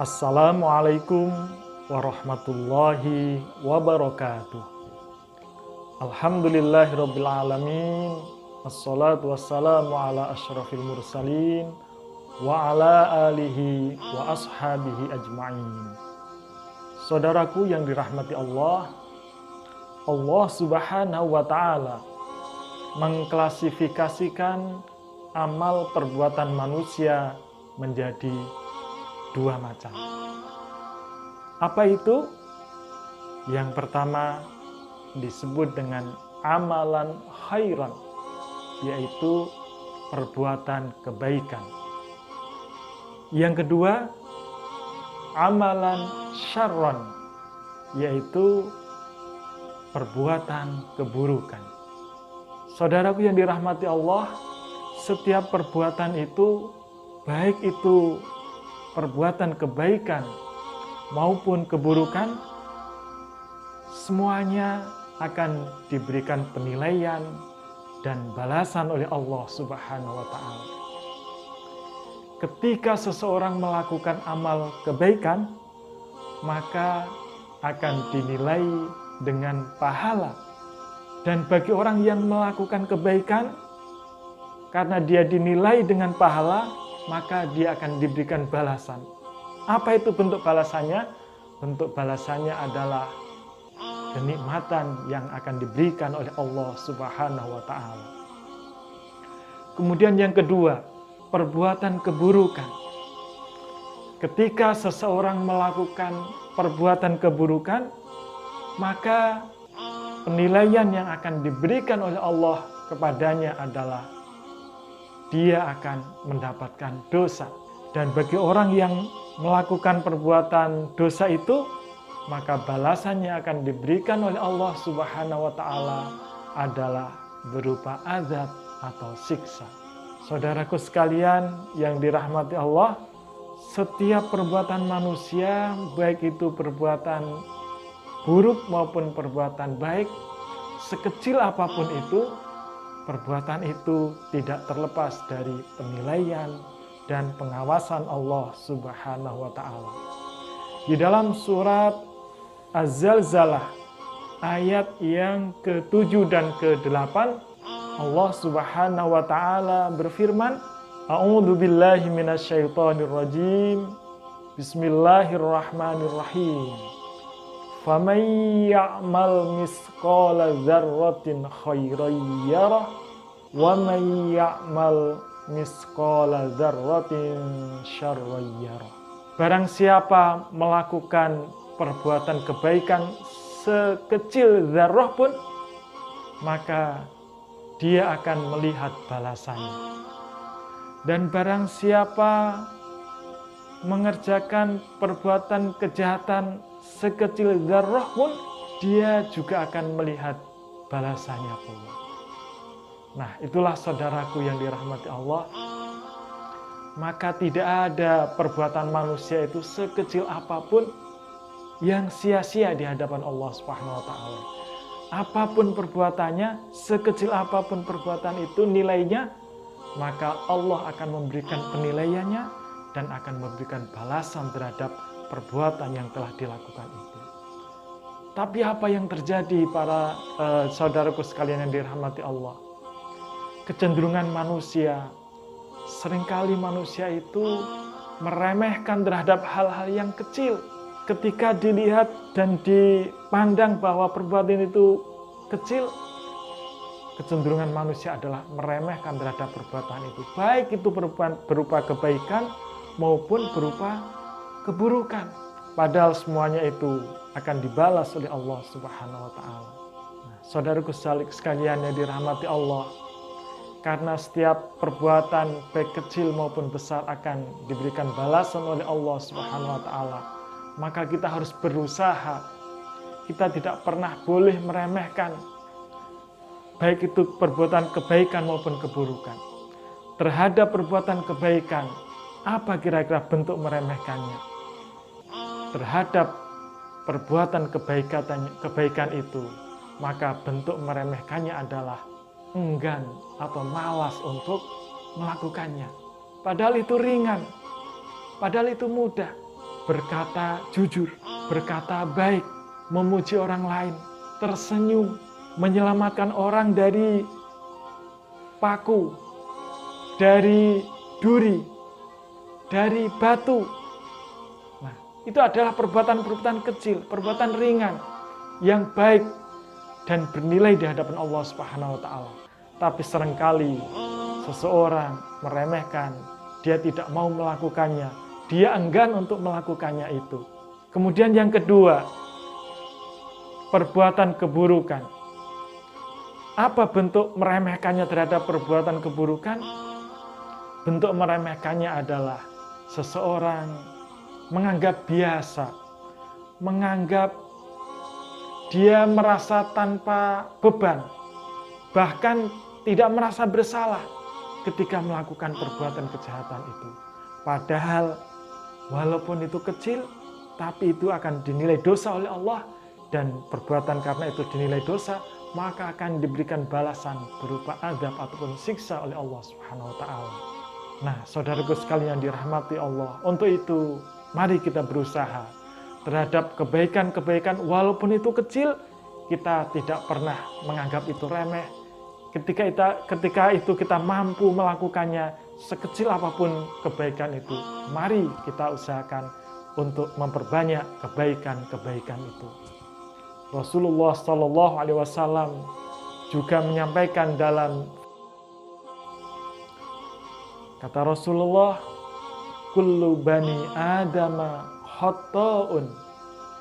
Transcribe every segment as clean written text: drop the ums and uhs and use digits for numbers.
Assalamualaikum warahmatullahi wabarakatuh. Alhamdulillahirabbil alamin. Wassalatu wassalamu ala asyrafil mursalin wa ala alihi wa ashabihi ajma'in. Saudaraku yang dirahmati Allah, Allah Subhanahu wa taala mengklasifikasikan amal perbuatan manusia menjadi dua macam. Apa itu? Yang pertama disebut dengan amalan khairan, yaitu perbuatan kebaikan. Yang kedua, amalan syarran, yaitu perbuatan keburukan. Saudaraku yang dirahmati Allah, setiap perbuatan itu, baik itu perbuatan kebaikan maupun keburukan, semuanya akan diberikan penilaian dan balasan oleh Allah Subhanahu wa taala. Ketika seseorang melakukan amal kebaikan, maka akan dinilai dengan pahala. Dan bagi orang yang melakukan kebaikan, karena dia dinilai dengan pahala, maka dia akan diberikan balasan. Apa itu bentuk balasannya? Bentuk balasannya adalah kenikmatan yang akan diberikan oleh Allah Subhanahu wa taala. Kemudian yang kedua, perbuatan keburukan. Ketika seseorang melakukan perbuatan keburukan, maka penilaian yang akan diberikan oleh Allah kepadanya adalah dia akan mendapatkan dosa. Dan bagi orang yang melakukan perbuatan dosa itu, maka balasannya akan diberikan oleh Allah Subhanahu wa taala adalah berupa azab atau siksa. Saudaraku sekalian yang dirahmati Allah, setiap perbuatan manusia, baik itu perbuatan buruk maupun perbuatan baik, sekecil apapun itu, perbuatan itu tidak terlepas dari penilaian dan pengawasan Allah Subhanahu wa taala. Di dalam surat Az-Zalzalah ayat yang ke-7 dan ke-8, Allah Subhanahu wa taala berfirman, A'udzu billahi minasyaitonir rajim. Bismillahirrahmanirrahim. Faman ya'mal misqala dzarratin khairan yarah wa man ya'mal misqala dzarratin syarran yarah. Barang siapa melakukan perbuatan kebaikan sekecil zarrah pun, maka dia akan melihat balasannya. Dan barang siapa mengerjakan perbuatan kejahatan sekecil zarrah pun, dia juga akan melihat balasannya pula. Nah, itulah saudaraku yang dirahmati Allah. Maka tidak ada perbuatan manusia itu sekecil apapun yang sia-sia di hadapan Allah Subhanahu wa taala. Apapun perbuatannya, sekecil apapun perbuatan itu nilainya, maka Allah akan memberikan penilaiannya dan akan memberikan balasan terhadap perbuatan yang telah dilakukan itu. Tapi apa yang terjadi para saudaraku sekalian yang dirahmati Allah? Kecenderungan manusia, seringkali manusia itu meremehkan terhadap hal-hal yang kecil. Ketika dilihat dan dipandang bahwa perbuatan itu kecil, kecenderungan manusia adalah meremehkan terhadap perbuatan itu. Baik itu berupa kebaikan maupun berupa keburukan. Padahal semuanya itu akan dibalas oleh Allah Subhanahu wa taala. Nah, saudaraku sekalian yang dirahmati Allah, karena setiap perbuatan baik kecil maupun besar akan diberikan balasan oleh Allah Subhanahu wa taala, maka kita harus berusaha. Kita tidak pernah boleh meremehkan baik itu perbuatan kebaikan maupun keburukan. Terhadap perbuatan kebaikan, apa kira-kira bentuk meremehkannya? Terhadap perbuatan kebaikan itu, maka bentuk meremehkannya adalah enggan atau malas untuk melakukannya. Padahal itu ringan, padahal itu mudah. berkata jujur, berkata baik, memuji orang lain, tersenyum, menyelamatkan orang dari paku, dari duri, dari batu. Nah, itu adalah perbuatan-perbuatan kecil, perbuatan ringan yang baik dan bernilai di hadapan Allah Subhanahu wa taala. Tapi seringkali seseorang meremehkan, dia tidak mau melakukannya, dia enggan untuk melakukannya itu. Kemudian yang kedua, perbuatan keburukan. Apa bentuk meremehkannya terhadap perbuatan keburukan? Bentuk meremehkannya adalah seseorang menganggap biasa, menganggap dia merasa tanpa beban, bahkan tidak merasa bersalah ketika melakukan perbuatan kejahatan itu. Padahal walaupun itu kecil, tapi itu akan dinilai dosa oleh Allah, dan perbuatan karena itu dinilai dosa, maka akan diberikan balasan berupa azab ataupun siksa oleh Allah Subhanahu wa taala. Nah, saudaraku sekalian dirahmati Allah, untuk itu mari kita berusaha terhadap kebaikan-kebaikan walaupun itu kecil, kita tidak pernah menganggap itu remeh. Ketika itu kita mampu melakukannya, sekecil apapun kebaikan itu, mari kita usahakan untuk memperbanyak kebaikan-kebaikan itu. Rasulullah Shallallahu Alaihi Wasallam juga menyampaikan dalam kata Rasulullah, kullu bani adama khata'un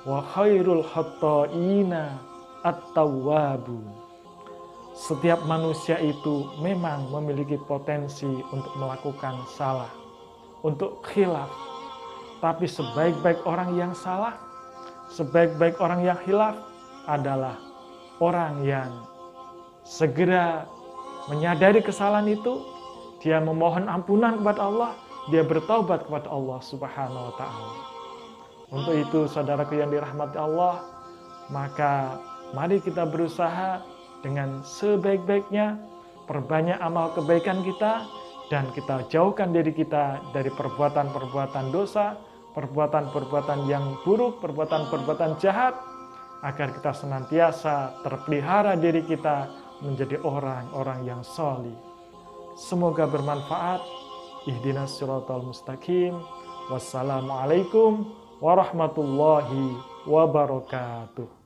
wa khairul khata'ina at-tawwabun. Setiap manusia itu memang memiliki potensi untuk melakukan salah, untuk khilaf. Tapi sebaik-baik orang yang salah, sebaik-baik orang yang khilaf adalah orang yang segera menyadari kesalahan itu, dia memohon ampunan kepada Allah, dia bertaubat kepada Allah Subhanahu wa taala. Untuk itu, saudaraku yang dirahmati Allah, maka mari kita berusaha dengan sebaik-baiknya, perbanyak amal kebaikan kita, dan kita jauhkan diri kita dari perbuatan-perbuatan dosa, perbuatan-perbuatan yang buruk, perbuatan-perbuatan jahat, agar kita senantiasa terpelihara diri kita menjadi orang-orang yang sholih. Semoga bermanfaat. Ihdinas siratal mustaqim. Wassalamualaikum warahmatullahi wabarakatuh.